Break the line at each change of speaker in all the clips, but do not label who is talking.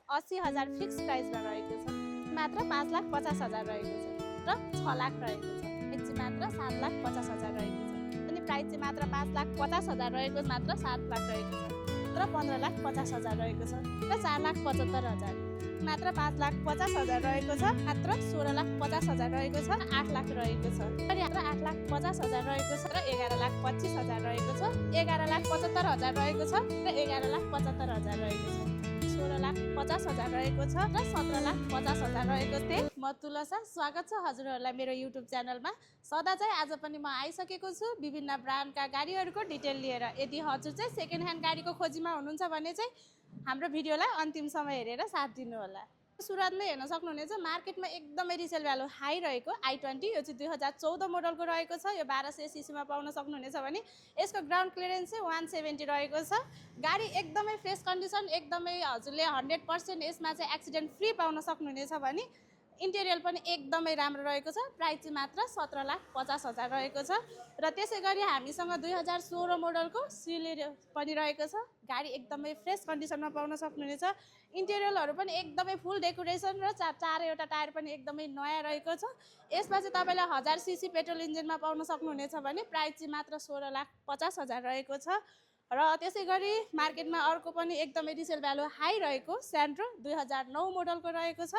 80,000 fix प्राइसमा रहेको छ, मात्र 5,50,000 रहेको छ र 6 लाख रहेको छ। प्राइस चाहिँ मात्र 7,50,000 रहेको छ। अनि प्राइस चाहिँ मात्र 5,50,000 रहेको मात्र 7 लाख रहेको छ र 15,50,000 रहेको छ र 4,75,000 मात्र 5,50,000 रहेको छ, मात्र 16,50,000 रहेको छ, 8 लाख रहेको छ, अनि मात्र 8,50,000 रहेको छ र 11,25,000 रहेको छ, 11,75,000 रहेको छ र 11,75,000 रहेको छ, 16,50,000 रहेको छ र 17,50,000 रहेको थिएँ। म तुलसा, स्वागत छ हजुरहरूलाई मेरो युट्युब च्यानलमा। सदा चाहिँ आज पनि म आइसकेको छु विभिन्न ब्रान्डका गाडीहरूको डिटेल लिएर। यदि हजुर चाहिँ सेकेन्ड ह्यान्ड गाडीको खोजीमा हुनुहुन्छ भने चाहिँ हाम्रो भिडियोलाई अन्तिमसम्म हेरेर साथ दिनुहोला। सुरुवातमै हेर्न सक्नुहुनेछ मार्केटमा एकदमै रिसेल भ्यालु हाई रहेको i20, यो चाहिँ 2014 मोडलको रहेको छ। यो 1200 सीसीमा पाउन सक्नुहुनेछ भने यसको ग्राउन्ड क्लियरेन्स चाहिँ 170 रहेको छ। गाडी एकदमै फ्रेस कन्डिसन, एकदमै हजुरले 100% यसमा चाहिँ एक्सिडेन्ट फ्री पाउन सक्नुहुनेछ भने इन्टेरियर पनि एकदमै राम्रो रहेको छ। प्राइस चाहिँ मात्र 17,50,000 रहेको छ र त्यसै गरी हामीसँग 2016 मोडलको सिलेरियो पनि रहेको छ। गाडी एकदमै फ्रेस कन्डिसनमा पाउन सक्नुहुनेछ। इन्टेरियरहरू पनि एकदमै फुल डेकोरेसन र चारैवटा टायर पनि एकदमै नयाँ रहेको छ। यसमा चाहिँ तपाईँले 1000 सीसी पेट्रोल इन्जिनमा पाउन सक्नुहुनेछ भने प्राइस चाहिँ मात्र 16,50,000 रहेको छ। र त्यसै गरी मार्केटमा अर्को पनि एकदमै रिसेल भ्यालु हाई रहेको स्यान्ट्रो 2009 मोडलको रहेको छ।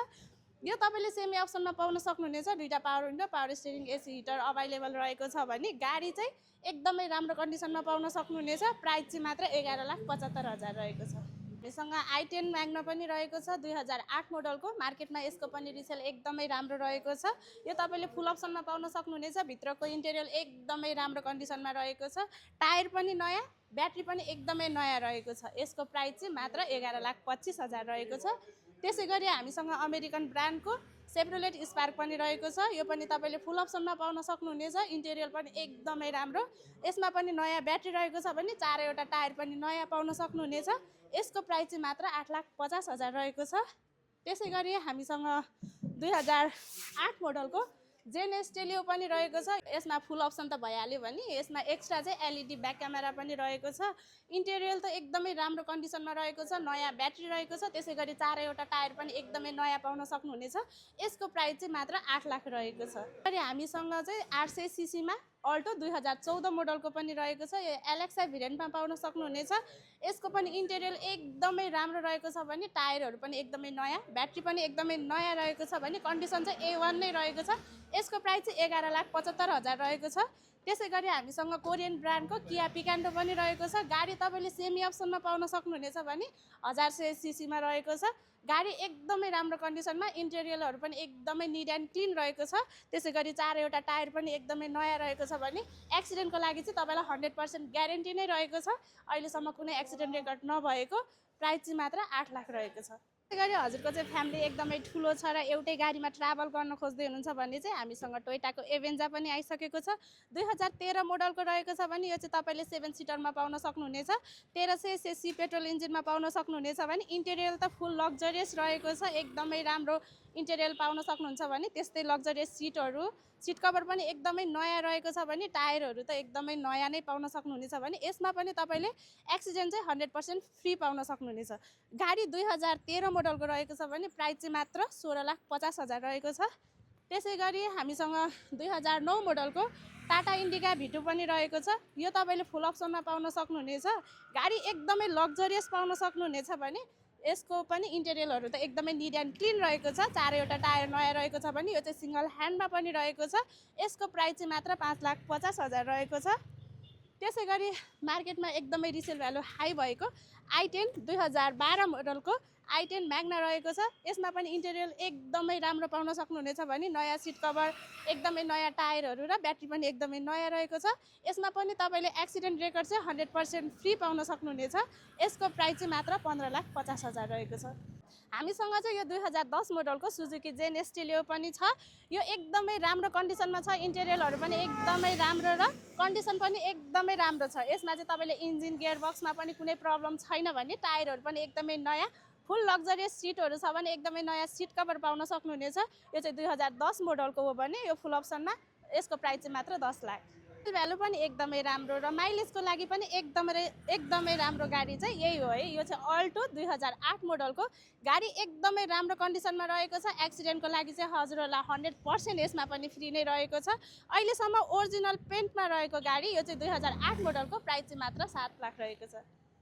यो तपाईँले सेमी अप्सनमा पाउन सक्नुहुनेछ। दुईवटा power window, power steering, AC heater available रहेको छ भने गाडी चाहिँ एकदमै राम्रो कन्डिसनमा पाउन सक्नुहुनेछ। प्राइस चाहिँ मात्र 11,75,000 रहेको छ। हामीसँग i10 म्याग्ना पनि रहेको छ 2008 मोडलको। मार्केटमा यसको पनि रिसेल एकदमै राम्रो रहेको छ। यो तपाईँले फुल अप्सनमा पाउन सक्नुहुनेछ। भित्रको इन्टेरियर एकदमै राम्रो कन्डिसनमा रहेको छ। टायर पनि नयाँ, ब्याट्री पनि एकदमै नयाँ रहेको छ। यसको प्राइस चाहिँ मात्र 11,25,000 रहेको छ। त्यसै गरी हामीसँग अमेरिकन ब्रान्डको सेफ्रोलेट स्पार्क पनि रहेको छ। यो पनि तपाईँले फुल अप्सनमा पाउन सक्नुहुनेछ। इन्टेरियर पनि एकदमै राम्रो। यसमा पनि नयाँ ब्याट्री रहेको छ भने चारैवटा टायर पनि नयाँ पाउन सक्नुहुनेछ। यसको प्राइस चाहिँ मात्र 8,50,000 रहेको छ। त्यसै गरी हामीसँग 2008 मोडलको जेन स्टेलियो पनि रहेको छ। यसमा फुल अप्सन त भइहाल्यो भने यसमा एक्स्ट्रा चाहिँ एलइडी ब्याक क्यामेरा पनि रहेको छ। इन्टेरियर त एकदमै राम्रो कन्डिसनमा रहेको छ। नयाँ ब्याट्री रहेको छ। त्यसै गरी चारैवटा टायर पनि एकदमै नयाँ पाउन सक्नुहुनेछ। यसको प्राइस चाहिँ मात्र 8 लाख रहेको छ। अनि हामीसँग चाहिँ 800 सीसीमा अल्टो 2014 मोडलको पनि रहेको छ। यो एलेक्सा भेरिएन्टमा पाउन सक्नुहुनेछ। यसको पनि इन्टेरियर एकदमै राम्रो रहेको छ भने टायरहरू पनि एकदमै नयाँ, ब्याट्री पनि एकदमै नयाँ रहेको छ भने कन्डिसन चाहिँ A1 नै रहेको छ। यसको प्राइस चाहिँ 11,75,000 रहेको छ। त्यसै गरी हामीसँग कोरियन ब्रान्डको किया पिकान्टो पनि रहेको छ। गाडी तपाईँले सेमी अप्सनमा पाउन सक्नुहुनेछ भने 1000 सीसीमा रहेको छ। गाडी एकदमै राम्रो कन्डिसनमा, इन्टेरियरहरू पनि एकदमै निट एन्ड क्लिन रहेको छ। त्यसै गरी चारैवटा टायर पनि एकदमै नयाँ रहेको छ भने एक्सिडेन्टको लागि चाहिँ तपाईँलाई 100% ग्यारेन्टी नै रहेको छ। अहिलेसम्म कुनै एक्सिडेन्ट रेकर्ड नभएको। प्राइस चाहिँ मात्र 8 लाख रहेको छ। त्यसै गरी हजुरको चाहिँ फ्यामिली एकदमै ठुलो छ र एउटै गाडीमा ट्राभल गर्न खोज्दै हुनुहुन्छ भने चाहिँ हामीसँग टोयोटाको एभेन्जा पनि आइसकेको छ। 2013 मोडलको रहेको छ भने यो चाहिँ तपाईँले 7 सिटरमा पाउन सक्नुहुनेछ। 1300 सीसी पेट्रोल इन्जिनमा पाउन सक्नुहुनेछ भने इन्टेरियर त फुल लग्जरियस रहेको छ। एकदमै राम्रो इन्टेरियर पाउन सक्नुहुन्छ भने त्यस्तै लग्जरियस सिटहरू, सिट कभर पनि एकदमै नयाँ रहेको छ भने टायरहरू त एकदमै नयाँ नै पाउन सक्नुहुनेछ भने यसमा पनि तपाईँले एक्सिडेन्ट चाहिँ 100% फ्री पाउन सक्नुहुनेछ। गाडी 2013 मोडलको रहेको छ भने प्राइस चाहिँ मात्र 16,50,000 रहेको छ। त्यसै गरी हामीसँग 2009 मोडलको टाटा इन्डिका V2 पनि रहेको छ। यो तपाईँले फुल अप्सनमा पाउन सक्नुहुनेछ। गाडी एकदमै लग्जरियस पाउन सक्नुहुनेछ भने यसको पनि इन्टेरियरहरू त एकदमै निट एन्ड क्लिन रहेको छ। चारैवटा टायर नयाँ रहेको छ भने यो चाहिँ सिङ्गल ह्यान्डमा पनि रहेको छ। यसको प्राइस चाहिँ मात्र 5,50,000 रहेको छ। त्यसै गरी मार्केटमा एकदमै रिसेल भ्यालु हाई भएको i10 2012 मोडलको i10 म्याग्ना रहेको छ। यसमा पनि इन्टेरियर एकदमै राम्रो पाउन सक्नुहुनेछ भने नयाँ सिट कभर, एकदमै नयाँ टायरहरू र ब्याट्री पनि एकदमै नयाँ रहेको छ। यसमा पनि तपाईँले एक्सिडेन्ट रेकर्ड चाहिँ 100% फ्री पाउन सक्नुहुनेछ। यसको प्राइस चाहिँ मात्र 15,50,000 रहेको छ। हामीसँग चाहिँ यो 2010 मोडलको सुजुकी जेन स्टेलियो पनि छ। यो एकदमै राम्रो कन्डिसनमा छ। इन्टेरियरहरू पनि एकदमै राम्रो र कन्डिसन पनि एकदमै राम्रो छ। यसमा चाहिँ तपाईँले इन्जिन गियरबक्समा पनि कुनै प्रब्लम छैन भने टायरहरू पनि एकदमै नयाँ, फुल लग्जरियस सिटहरू छ भने एकदमै नयाँ सिट कभर पाउन सक्नुहुनेछ। यो चाहिँ 2010 मोडलको हो भने यो फुल अप्सनमा यसको प्राइस चाहिँ मात्र 10 लाख। भ्यालु पनि एकदमै राम्रो र माइलेजको लागि पनि एकदमै राम्रो गाडी चाहिँ यही हो है। यो चाहिँ अल्टो 2008 मोडलको गाडी एकदमै राम्रो कन्डिसनमा रहेको छ। एक्सिडेन्टको लागि चाहिँ हजुरहरूलाई 100% यसमा पनि फ्री नै रहेको छ। अहिलेसम्म ओरिजिनल पेन्टमा रहेको गाडी यो चाहिँ 2008 मोडलको प्राइस चाहिँ मात्र 7 लाख रहेको छ।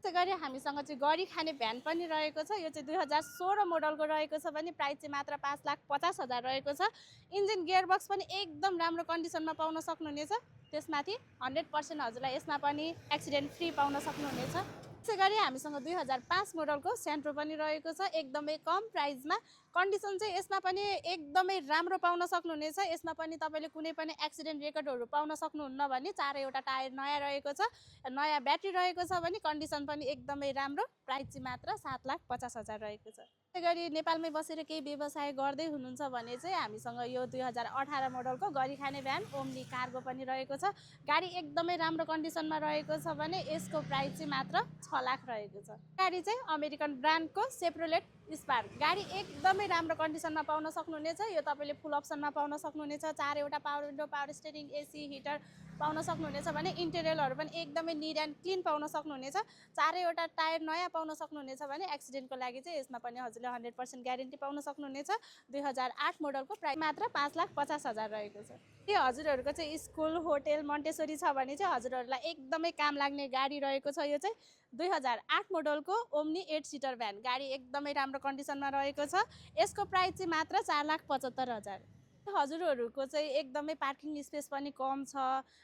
त्यसै गरी हामीसँग चाहिँ गरी खाने भ्यान पनि रहेको छ। यो चाहिँ 2016 मोडलको रहेको छ भने प्राइस चाहिँ मात्र 5,50,000 रहेको छ। इन्जिन गियरबक्स पनि एकदम राम्रो कन्डिसनमा पाउन सक्नुहुनेछ। त्यसमाथि 100% हजुरलाई यसमा पनि एक्सिडेन्ट फ्री पाउन सक्नुहुनेछ। त्यसै गरी हामीसँग 2005 मोडलको सेन्ट्रो पनि रहेको छ एकदमै कम प्राइसमा। कन्डिसन चाहिँ यसमा पनि एकदमै राम्रो पाउन सक्नुहुनेछ। यसमा पनि तपाईँले कुनै पनि एक्सिडेन्ट रेकर्डहरू पाउन सक्नुहुन्न भने चारैवटा टायर नयाँ रहेको छ, नयाँ ब्याट्री रहेको छ भने कन्डिसन पनि एकदमै राम्रो। प्राइस चाहिँ मात्र 7,50,000 रहेको छ। त्यसै गरी नेपालमै बसेर केही व्यवसाय गर्दै हुनुहुन्छ भने चाहिँ हामीसँग यो 2018 मोडलको गरी खाने भ्यान ओम्नी कार्गो पनि रहेको छ। गाडी एकदमै राम्रो कन्डिसनमा रहेको छ भने यसको प्राइस चाहिँ मात्र 6 लाख रहेको छ। गाडी चाहिँ अमेरिकन ब्रान्डको सेप्रोलेट स्पार्क गाडी एकदमै राम्रो कन्डिसनमा पाउन सक्नुहुनेछ। यो तपाईँले फुल अप्सनमा पाउन सक्नुहुनेछ। चारैवटा power window, power steering, AC, heater पाउन सक्नुहुनेछ भने इन्टेरियरहरू पनि एकदमै निट एन्ड क्लिन पाउन सक्नुहुनेछ। चारैवटा टायर नयाँ पाउन सक्नुहुनेछ भने एक्सिडेन्टको लागि चाहिँ यसमा पनि हजुरले 100% ग्यारेन्टी पाउन सक्नुहुनेछ। 2008 मोडलको प्राइस मात्र 5,50,000 रहेको छ। यो हजुरहरूको चाहिँ स्कुल, होटेल, मन्टेसरी छ भने चाहिँ हजुरहरूलाई एकदमै काम लाग्ने गाडी रहेको छ। यो चाहिँ 2008 मोडलको ओम्नी 8 सिटर भ्यान गाडी एकदमै राम्रो कन्डिसनमा रहेको छ। यसको प्राइस चाहिँ मात्र 4,75,000। हजुरहरूको चाहिँ एकदमै पार्किङ स्पेस पनि कम छ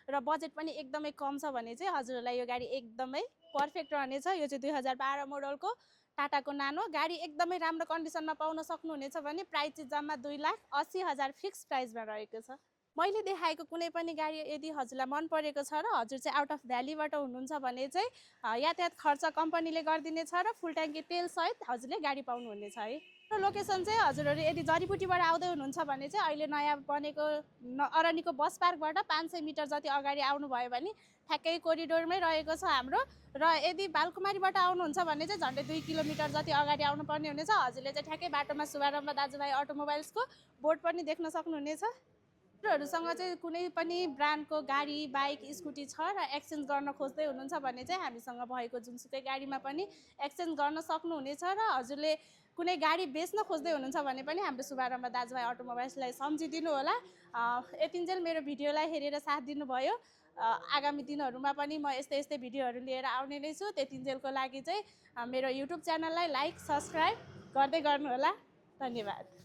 र बजेट पनि एकदमै कम छ भने चाहिँ हजुरहरूलाई यो गाडी एकदमै पर्फेक्ट रहनेछ। यो चाहिँ 2012 मोडलको टाटाको नानो गाडी एकदमै राम्रो कन्डिसनमा पाउन सक्नुहुनेछ भने प्राइस चाहिँ जम्मा 2,80,000 फिक्स प्राइसमा रहेको छ। मैले देखाएको कुनै पनि गाडी यदि हजुरलाई मन परेको छ र हजुर चाहिँ आउट अफ भ्यालीबाट हुनुहुन्छ भने चाहिँ यातायात खर्च कम्पनीले गरिदिनेछ र फुल ट्याङ्की तेलसहित हजुरले गाडी पाउनुहुनेछ है। र लोकेसन चाहिँ हजुरहरू यदि जडीबुटीबाट आउँदै हुनुहुन्छ भने चाहिँ अहिले नयाँ बनेको अरनिको बस पार्कबाट 500 मिटर जति अगाडि आउनुभयो भने ठ्याक्कै कोरिडोरमै रहेको छ हाम्रो। र यदि बालकुमारीबाट आउनुहुन्छ भने चाहिँ झन्डै 2 किलोमिटर जति अगाडि आउनुपर्ने हुनेछ। हजुरले चाहिँ ठ्याक्कै बाटोमा शुभारम्भ दाजुभाइ अटोमोबाइल्सको बोर्ड पनि देख्न सक्नुहुनेछ। हजुरहरूसँग चाहिँ कुनै पनि ब्रान्डको गाडी, बाइक, स्कुटी छ र एक्सचेन्ज गर्न खोज्दै हुनुहुन्छ भने चाहिँ हामीसँग भएको जुनसुकै गाडीमा पनि एक्सचेन्ज गर्न सक्नुहुनेछ। र हजुरले कुनै गाडी बेच्न खोज्दै हुनुहुन्छ भने पनि हाम्रो शुभारम्भ दाजुभाइ अटोमोबाइल्सलाई सम्झिदिनु होला। यतिन्जेल मेरो भिडियोलाई हेरेर साथ दिनुभयो। आगामी दिनहरूमा पनि म यस्तै भिडियोहरू लिएर आउने नै छु। त्यतिन्जेलको लागि चाहिँ मेरो युट्युब च्यानललाई लाइक, सब्सक्राइब गर्दै गर्नुहोला। धन्यवाद।